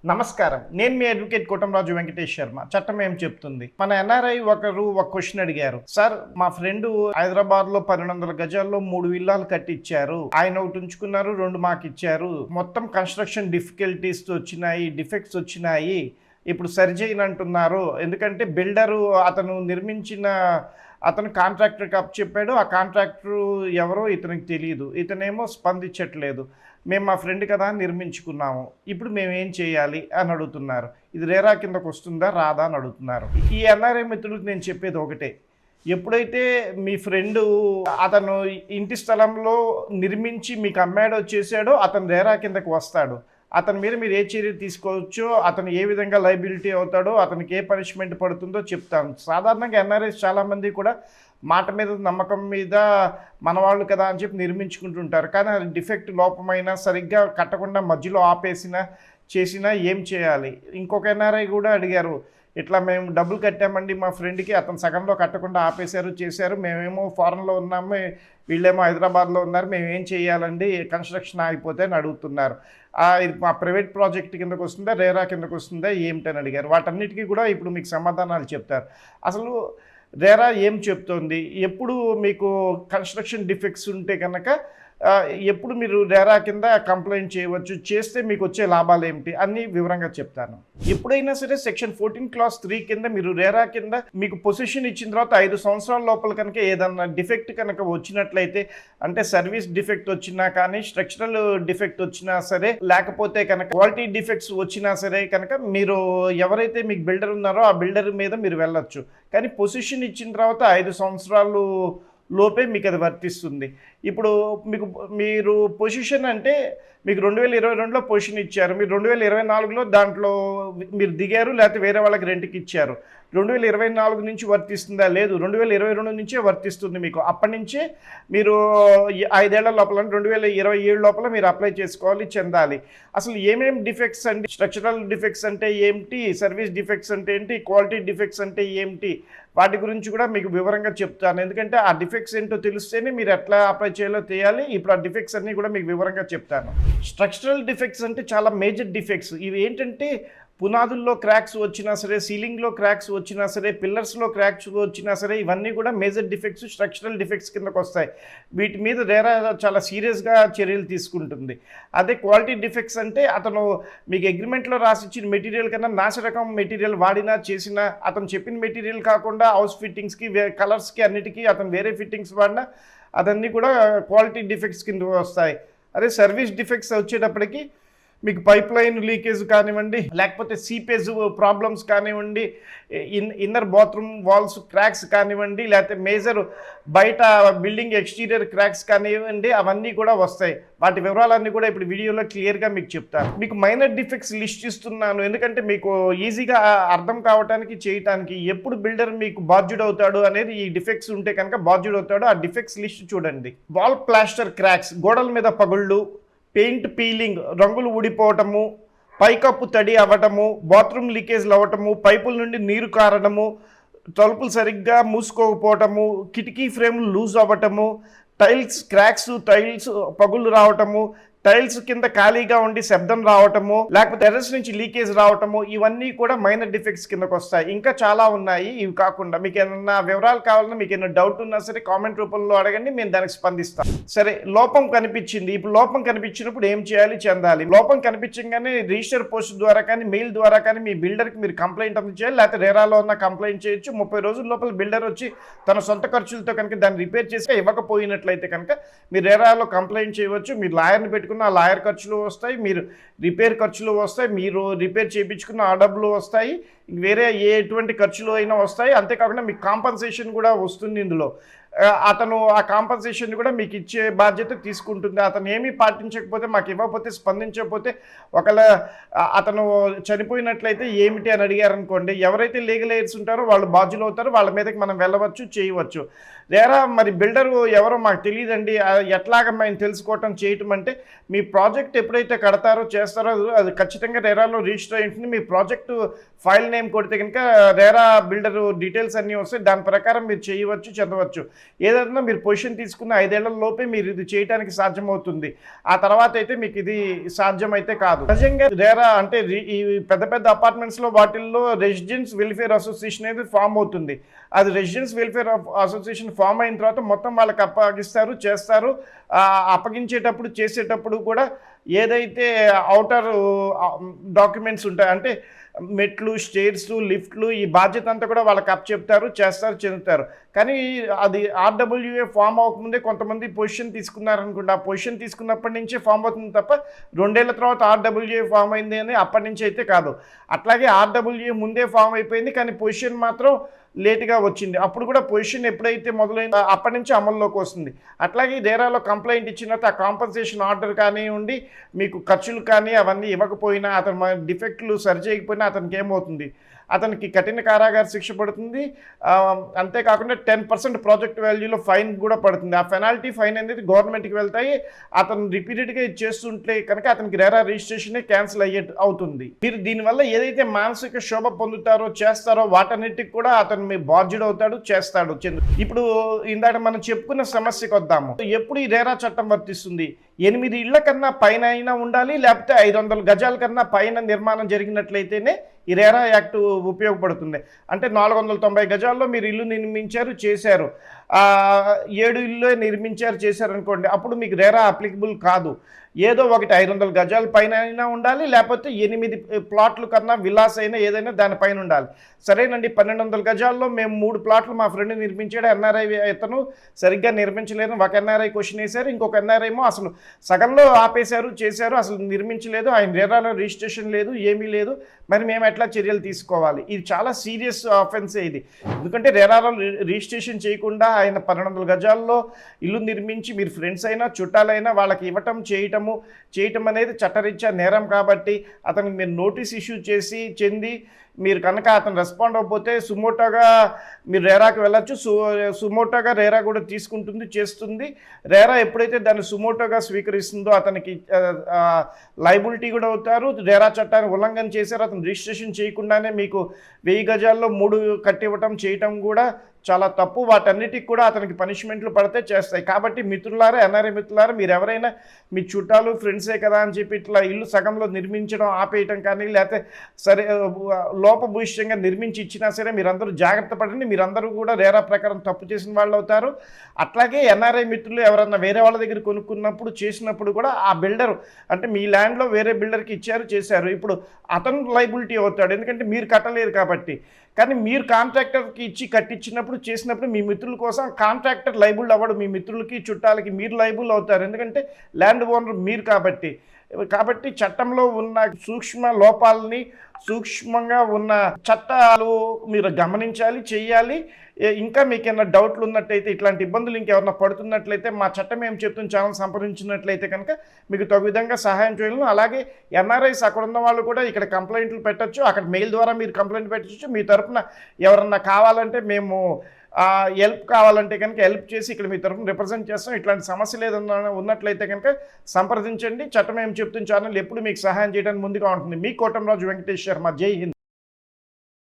నమస్కారం. నేను మీ అడ్వకేట్ కోటంరాజు వెంకటేష్ శర్మ. చట్టం ఏం చెప్తుంది? మన ఎన్ఆర్ఐ ఒకరు ఒక క్వశ్చన్ అడిగారు. సార్, మా ఫ్రెండ్ హైదరాబాద్లో 1200 గజాల్లో 3 విల్లాలు కట్టించారు. ఆయన ఒకటి ఉంచుకున్నారు, 2 మాకు ఇచ్చారు. మొత్తం కన్స్ట్రక్షన్ డిఫికల్టీస్ వచ్చినాయి, డిఫెక్ట్స్ వచ్చినాయి. ఇప్పుడు సరిచేయనంటున్నారు. ఎందుకంటే బిల్డరు అతను కాంట్రాక్టర్కి అప్పచెప్పాడు. ఆ కాంట్రాక్టర్ ఎవరో ఇతనికి తెలియదు. ఇతనేమో స్పందించట్లేదు. మేము మా ఫ్రెండ్ కదా నిర్మించుకున్నాము, ఇప్పుడు మేము ఏం చేయాలి అని అడుగుతున్నారు. ఇది రేరా కిందకు వస్తుందా రాదా అని అడుగుతున్నారు. ఈ ఎన్ఆర్ఐ మిత్రులకు నేను చెప్పేది ఒకటే, ఎప్పుడైతే మీ ఫ్రెండు అతను ఇంటి స్థలంలో నిర్మించి మీకు అమ్మాడో చేశాడో అతను రేరా కిందకు వస్తాడు. అతని మీద మీరు ఏ చర్య తీసుకోవచ్చో, అతను ఏ విధంగా లయబిలిటీ అవుతాడో, అతనికి ఏ పనిష్మెంట్ పడుతుందో చెప్తాను. సాధారణంగా ఎన్ఆర్ఐస్ చాలామంది కూడా మాట మీద నమ్మకం మీద మనవాళ్ళు కదా అని చెప్పి నిర్మించుకుంటుంటారు. కానీ అది డిఫెక్ట్ లోపమైనా సరిగ్గా కట్టకుండా మధ్యలో చేసినా ఏం చేయాలి? ఇంకొక ఎన్ఆర్ఐ కూడా అడిగారు, ఇట్లా మేము డబ్బులు కట్టామండి మా ఫ్రెండ్కి, అతను సగంలో కట్టకుండా చేశారు, మేమేమో ఫారెన్లో ఉన్నాము, వీళ్ళేమో హైదరాబాద్లో ఉన్నారు, మేము ఏం చేయాలండి, కన్స్ట్రక్షన్ ఆగిపోతే అని అడుగుతున్నారు. ఇది మా ప్రైవేట్ ప్రాజెక్ట్ కిందకు వస్తుందా, రేరా కిందకు వస్తుందా, ఏమిటని అడిగారు. వాటన్నిటికీ కూడా ఇప్పుడు మీకు సమాధానాలు చెప్తారు. అసలు రేరా ఏం చెప్తోంది, ఎప్పుడు మీకు కన్స్ట్రక్షన్ డిఫెక్ట్స్ ఉంటే కనుక ఎప్పుడు మీరు రేరా కింద కంప్లైంట్ చేయవచ్చు, చేస్తే మీకు వచ్చే లాభాలు ఏమిటి అన్నీ వివరంగా చెప్తాను. ఎప్పుడైనా సరే సెక్షన్ 14 క్లాస్ 3 కింద మీరు రేరా కింద మీకు పొజిషన్ ఇచ్చిన తర్వాత 5 సంవత్సరాల లోపల కనుక ఏదన్నా డిఫెక్ట్ కనుక వచ్చినట్లయితే, అంటే సర్వీస్ డిఫెక్ట్ వచ్చినా కానీ, స్ట్రక్చరల్ డిఫెక్ట్ వచ్చినా సరే, లేకపోతే కనుక క్వాలిటీ డిఫెక్ట్స్ వచ్చినా సరే కనుక మీరు ఎవరైతే మీకు బిల్డర్ ఉన్నారో ఆ బిల్డర్ మీద మీరు వెళ్ళొచ్చు. కానీ పొజిషన్ ఇచ్చిన తర్వాత 5 సంవత్సరాలు లోపే మీకు అది వర్తిస్తుంది. ఇప్పుడు మీరు పొజిషన్ అంటే మీకు 2022లో పొజిషన్ ఇచ్చారు, మీరు 2024లో దాంట్లో మీరు దిగారు, లేకపోతే వేరే వాళ్ళకి రెంట్కి ఇచ్చారు. 2024 నుంచి వర్తిస్తుందా? లేదు, 2022 నుంచే వర్తిస్తుంది మీకు. అప్పటి నుంచే మీరు 5 ఏళ్ల లోపల 2027 లోపల మీరు అప్లై చేసుకోవాలి, చెందాలి. అసలు ఏమేమి డిఫెక్ట్స్ అంటే, స్ట్రక్చరల్ డిఫెక్ట్స్ అంటే ఏమిటి, సర్వీస్ డిఫెక్ట్స్ అంటే ఏంటి, క్వాలిటీ డిఫెక్ట్స్ అంటే ఏమిటి, వాటి గురించి కూడా మీకు వివరంగా చెప్తాను. ఎందుకంటే ఆ డిఫెక్ట్స్ ఏంటో తెలిస్తేనే మీరు ఎట్లా అప్లై చేయాలో తెలియాలి. ఇప్పుడు ఆ డిఫెక్ట్స్ అన్నీ కూడా మీకు వివరంగా చెప్తాను. స్ట్రక్చరల్ డిఫెక్ట్స్ అంటే చాలా మేజర్ డిఫెక్ట్స్. ఇవి ఏంటంటే పునాదుల్లో క్రాక్స్ వచ్చినా సరే, సీలింగ్లో క్రాక్స్ వచ్చినా సరే, పిల్లర్స్లో క్రాక్స్ వచ్చినా సరే, ఇవన్నీ కూడా మేజర్ డిఫెక్ట్స్, స్ట్రక్చరల్ డిఫెక్ట్స్ కిందకు వస్తాయి. వీటి మీద రేరా చాలా సీరియస్గా చర్యలు తీసుకుంటుంది. అదే క్వాలిటీ డిఫెక్ట్స్ అంటే అతను మీకు అగ్రిమెంట్లో రాసిచ్చిన మెటీరియల్ కన్నా నాసిరకం మెటీరియల్ వాడినా చేసినా, అతను చెప్పిన మెటీరియల్ కాకుండా హౌస్ ఫిట్టింగ్స్కి, కలర్స్కి అన్నిటికీ అతను వేరే ఫిట్టింగ్స్ వాడినా అదన్నీ కూడా క్వాలిటీ డిఫెక్ట్స్ కింద వస్తాయి. అదే సర్వీస్ డిఫెక్ట్స్ వచ్చేటప్పటికి మీకు పైప్ లైన్ లీకేజ్ కానివ్వండి, లేకపోతే సీపేజ్ ప్రాబ్లమ్స్ కానివ్వండి, ఇన్నర్ బాత్రూమ్ వాల్స్ క్రాక్స్ కానివ్వండి, లేకపోతే మేజర్ బయట బిల్డింగ్ ఎక్స్టీరియర్ క్రాక్స్ కానివ్వండి, అవన్నీ కూడా వస్తాయి. వాటి వివరాలన్నీ కూడా ఇప్పుడు వీడియోలో క్లియర్గా మీకు చెప్తాను. మీకు మైనర్ డిఫెక్ట్స్ లిస్ట్ ఇస్తున్నాను, ఎందుకంటే మీకు ఈజీగా అర్థం కావడానికి, చేయటానికి. ఎప్పుడు బిల్డర్ మీకు బాధ్యుడవుతాడు అనేది, ఈ డిఫెక్ట్స్ ఉంటే కనుక బాధ్యుడవుతాడు. ఆ డిఫెక్ట్స్ లిస్ట్ చూడండి. వాల్ ప్లాస్టర్ క్రాక్స్, గోడల మీద పగుళ్ళు, పెయింట్ పీలింగ్, రంగులు ఊడిపోవటము, పైకప్పు తడి అవ్వటము, బాత్రూమ్ లీకేజ్లు అవ్వటము, పైపుల నుండి నీరు కారడము, తలుపులు సరిగ్గా మూసుకోకపోవటము, కిటికీ ఫ్రేమ్లు లూజ్ అవ్వటము, టైల్స్ క్రాక్స్, టైల్స్ పగుళ్ళు రావటము, టైల్స్ కింద ఖాళీగా ఉండి శబ్దం రావటము, లేకపోతే టెర్రస్ నుంచి లీకేజ్ రావటము, ఇవన్నీ కూడా మైనర్ డిఫెక్ట్స్ కిందకు వస్తాయి. ఇంకా చాలా ఉన్నాయి. ఇవి కాకుండా మీకు ఏమన్నా వివరాలు కావాలన్నా, మీకు ఏమైనా డౌట్ ఉన్నా సరే కామెంట్ రూపంలో అడగండి, మేము దానికి స్పందిస్తాం. సరే, లోపం కనిపించింది. ఇప్పుడు లోపం కనిపించినప్పుడు ఏం చేయాలి, చెందాలి? లోపం కనిపించగానే రిజిస్టర్ పోస్ట్ ద్వారా కానీ, మెయిల్ ద్వారా కానీ మీ బిల్డర్కి మీరు కంప్లైంట్ చేయాలి. లేకపోతే రేరాలో ఉన్న కంప్లైంట్ చేయొచ్చు. 30 రోజుల లోపల బిల్డర్ వచ్చి తన సొంత ఖర్చులతో కనుక దాన్ని రిపేర్ చేసి ఇవ్వకపోయినట్లయితే కనుక మీరు రేరాలో కంప్లైంట్ చేయవచ్చు. మీరు లాయర్ని పెట్టుకున్న ఆ లాయర్ ఖర్చులు వస్తాయి, మీరు రిపేర్ ఖర్చులు వస్తాయి, మీరు రిపేర్ చేయించుకున్న ఆ డబ్బులు వస్తాయి, వేరే ఎటువంటి ఖర్చులు అయినా వస్తాయి. అంతేకాకుండా మీకు కాంపన్సేషన్ కూడా వస్తుంది ఇందులో. అతను ఆ కాంపన్సేషన్ కూడా మీకు ఇచ్చే బాధ్యత తీసుకుంటుంది. అతను ఏమీ పాటించకపోతే, మాకు ఇవ్వకపోతే, స్పందించకపోతే, ఒకవేళ అతను చనిపోయినట్లయితే ఏమిటి అని అడిగారనుకోండి, ఎవరైతే లీగల్ ఎయిడ్స్ ఉంటారో వాళ్ళు బాధ్యులు అవుతారు. వాళ్ళ మీదకి మనం వెళ్ళవచ్చు, చేయవచ్చు. లేరా మరి బిల్డరు ఎవరో మాకు తెలియదండి, ఎట్లాగ మేము తెలుసుకోవటం, చేయటం అంటే, మీ ప్రాజెక్ట్ ఎప్పుడైతే కడతారో చేస్తారో అది ఖచ్చితంగా రేరాలో రిజిస్టర్ అయి ఉంటుంది. మీ ప్రాజెక్టు ఫైల్ నేమ్ కొడితే కనుక రేరా బిల్డరు డీటెయిల్స్ అన్నీ వస్తాయి. దాని ప్రకారం మీరు చేయవచ్చు, చదవచ్చు. ఏదైనా మీరు పొజిషన్ తీసుకున్న 5 ఏళ్ల లోపే మీరు ఇది చేయడానికి సాధ్యమవుతుంది. ఆ తర్వాత అయితే మీకు ఇది సాధ్యమైతే కాదు. సహజంగా రేరా అంటే ఈ పెద్ద పెద్ద అపార్ట్మెంట్స్లో వాటిల్లో రెసిడెన్స్ వెల్ఫేర్ అసోసియేషన్ అనేది ఫామ్ అవుతుంది. అది రెసిడెన్స్ వెల్ఫేర్ అసోసియేషన్ ఫామ్ అయిన తర్వాత మొత్తం వాళ్ళకి అప్పగిస్తారు, చేస్తారు. అప్పగించేటప్పుడు చేసేటప్పుడు కూడా ఏదైతే ఔటర్ డాక్యుమెంట్స్ ఉంటాయి అంటే మెట్లు, స్టేర్స్, లిఫ్ట్లు, ఈ బాధ్యత అంతా కూడా వాళ్ళకి చెప్తారు, చేస్తారు, చెందుతారు. కానీ అది ఆర్డబ్ల్యూఏ ఫామ్ అవ్వకముందే కొంతమంది పొజిషన్ తీసుకున్నారనుకోండి. ఆ పొజిషన్ తీసుకున్నప్పటి నుంచే ఫామ్ అవుతుంది తప్ప 2 ఏళ్ల తర్వాత ఆర్డబ్ల్యూఏ ఫామ్ అయింది అని అప్పటి నుంచి అయితే కాదు. అట్లాగే ఆర్డబ్ల్యూఏ ముందే ఫామ్ అయిపోయింది, కానీ పొజిషన్ మాత్రం లేటుగా వచ్చింది. అప్పుడు కూడా పొజిషన్ ఎప్పుడైతే మొదలైందో అప్పటి నుంచి అమల్లోకి వస్తుంది. అట్లాగే రేరాలో కంప్లైంట్ ఇచ్చిన తర్వాత ఆ కాంపన్సేషన్ ఆర్డర్ కానివ్వండి, మీకు ఖర్చులు కానీ అవన్నీ ఇవ్వకపోయినా, అతను డిఫెక్ట్లు సరి చేయకపోయినా అతనికి ఏమవుతుంది, అతనికి కఠిన కారాగార శిక్ష పడుతుంది. అంతేకాకుండా 10% ప్రాజెక్ట్ వాల్యూలో ఫైన్ కూడా పడుతుంది. ఆ పెనాల్టీ, ఫైన్ అనేది గవర్నమెంట్కి వెళ్తాయి. అతను రిపీటెడ్గా ఇది చేస్తుంటే కనుక అతనికి రేరా రిజిస్ట్రేషనే క్యాన్సిల్ అవుతుంది. మీరు దీనివల్ల ఏదైతే మానసిక శోభ పొందుతారో, చేస్తారో వాటన్నిటికి కూడా అతను మీ బాధ్యుడు అవుతాడు, చేస్తాడు. ఇప్పుడు ఇందాక మనం చెప్పుకున్న సమస్యకు వద్దాము. ఎప్పుడు ఈ రేరా చట్టం వర్తిస్తుంది? 8 ఇళ్ల కన్నా పైన అయినా ఉండాలి, లేకపోతే 500 గజాల కన్నా పైన నిర్మాణం జరిగినట్లయితేనే ఈ రేరా యాక్ట్ ఉపయోగపడుతుంది. అంటే 490 గజాల్లో మీరు ఇల్లు నిర్మించారు, చేశారు, 7 ఇల్లు నిర్మించారు, చేశారు అనుకోండి, అప్పుడు మీకు రేరా అప్లికబుల్ కాదు. ఏదో ఒకటి 500 గజాల పైన అయినా ఉండాలి, లేకపోతే 8 ప్లాట్లు కన్నా విలాస్ అయినా ఏదైనా దానిపైన ఉండాలి. సరేనండి, 1200 గజాల్లో మేము 3 ప్లాట్లు మా ఫ్రెండ్ నిర్మించాడు, ఎన్ఆర్ఐ ఇతను సరిగ్గా నిర్మించలేదు. ఒక ఎన్ఆర్ఐ క్వశ్చన్ వేశారు, ఇంకొక ఎన్ఆర్ఐ ఏమో అసలు సగంలో ఆపేశారు, చేశారు, అసలు నిర్మించలేదు, ఆయన రేరాలో రిజిస్ట్రేషన్ లేదు, ఏమీ లేదు. మరి మేము ఎట్లా చర్యలు తీసుకోవాలి? ఇది చాలా సీరియస్ ఆఫెన్సే ఇది. ఎందుకంటే రేరాలో రిజిస్ట్రేషన్ చేయకుండా ఆయన 1200 గజాల్లో ఇల్లు నిర్మించి మీరు ఫ్రెండ్స్ అయినా చుట్టాలైనా వాళ్ళకి ఇవ్వటం, చేయటం అనేది చట్టరీత్యా నేరం. కాబట్టి అతనికి మీరు నోటీస్ ఇష్యూ చేసి చెంది మీరు కనుక అతను రెస్పాండ్ అవ్వకపోతే సుమోటోగా మీరు రేరాకి వెళ్ళచ్చు. సుమోటోగా రేరా కూడా తీసుకుంటుంది, చేస్తుంది. రేరా ఎప్పుడైతే దాన్ని సుమోటోగా స్వీకరిస్తుందో అతనికి లైబిలిటీ కూడా అవుతారు. రేరా చట్టాన్ని ఉల్లంఘన చేశారు, అతను రిజిస్ట్రేషన్ చేయకుండానే మీకు 1000 గజాల్లో 3 కట్టివ్వటం చేయటం కూడా చాలా తప్పు. వాటన్నిటికి కూడా అతనికి పనిష్మెంట్లు పడితే చేస్తాయి. కాబట్టి మిత్రులారా, ఎన్ఆర్ఐ మిత్రులారా, మీరు ఎవరైనా మీ చుట్టాలు ఫ్రెండ్సే కదా అని చెప్పి ఇట్లా ఇల్లు సగంలో నిర్మించడం ఆపేయటం కానీ, లేకపోతే సరే లోపభూయిష్టంగా నిర్మించి ఇచ్చినా సరే మీరందరూ జాగ్రత్త పడండి. మీరందరూ కూడా రేరా ప్రకారం తప్పు చేసిన వాళ్ళు అవుతారు. అట్లాగే ఎన్ఆర్ఐ మిత్రులు ఎవరన్నా వేరే వాళ్ళ దగ్గర కొనుక్కున్నప్పుడు, చేసినప్పుడు కూడా ఆ బిల్డర్ అంటే మీ ల్యాండ్లో వేరే బిల్డర్కి ఇచ్చారు, చేశారు, ఇప్పుడు అతను లైబిలిటీ అవుతాడు, ఎందుకంటే మీరు కట్టలేరు కాబట్టి. కానీ మీరు కాంట్రాక్టర్కి ఇచ్చి కట్టించినప్పుడు, చేసినప్పుడు మీ మిత్రుల కోసం కాంట్రాక్టర్ లైబుల్ అవ్వడు. మీ మిత్రులకి, చుట్టాలకి మీరు లైబుల్ అవుతారు, ఎందుకంటే ల్యాండ్ ఓనర్ మీరు కాబట్టి చట్టంలో ఉన్న సూక్ష్మ లోపాలని, సూక్ష్మంగా ఉన్న చట్టాలు మీరు గమనించాలి, చెయ్యాలి. ఇంకా మీకు ఏమైనా డౌట్లు ఉన్నట్టయితే, ఇట్లాంటి ఇబ్బందులు ఇంకెవరన్నా పడుతున్నట్లయితే మా చట్టం ఏం చెప్తున్న ఛానల్ సంప్రదించినట్లయితే కనుక మీకు తగు విధంగా సహాయం చేయలను. అలాగే ఎన్ఆర్ఐస్ అక్కడ ఉన్న వాళ్ళు కూడా ఇక్కడ కంప్లైంట్లు పెట్టచ్చు, అక్కడ మెయిల్ ద్వారా మీరు కంప్లైంట్ పెట్టచ్చు. మీ తరఫున ఎవరన్నా కావాలంటే మేము హెల్ప్ కావాలంటే కనుక హెల్ప్ చేసి ఇక్కడ మీ తరఫున రిప్రజెంట్ చేస్తాం. ఇట్లాంటి సమస్యలు ఏదైనా ఉన్నట్లయితే కనుక సంప్రదించండి. చట్టం ఏం చెప్తున్న ఛానల్ ఎప్పుడు మీకు సహాయం చేయడానికి ముందుగా ఉంటుంది. మీ కోటంరాజు వెంకటేష్ శర్మ. జై హింద్.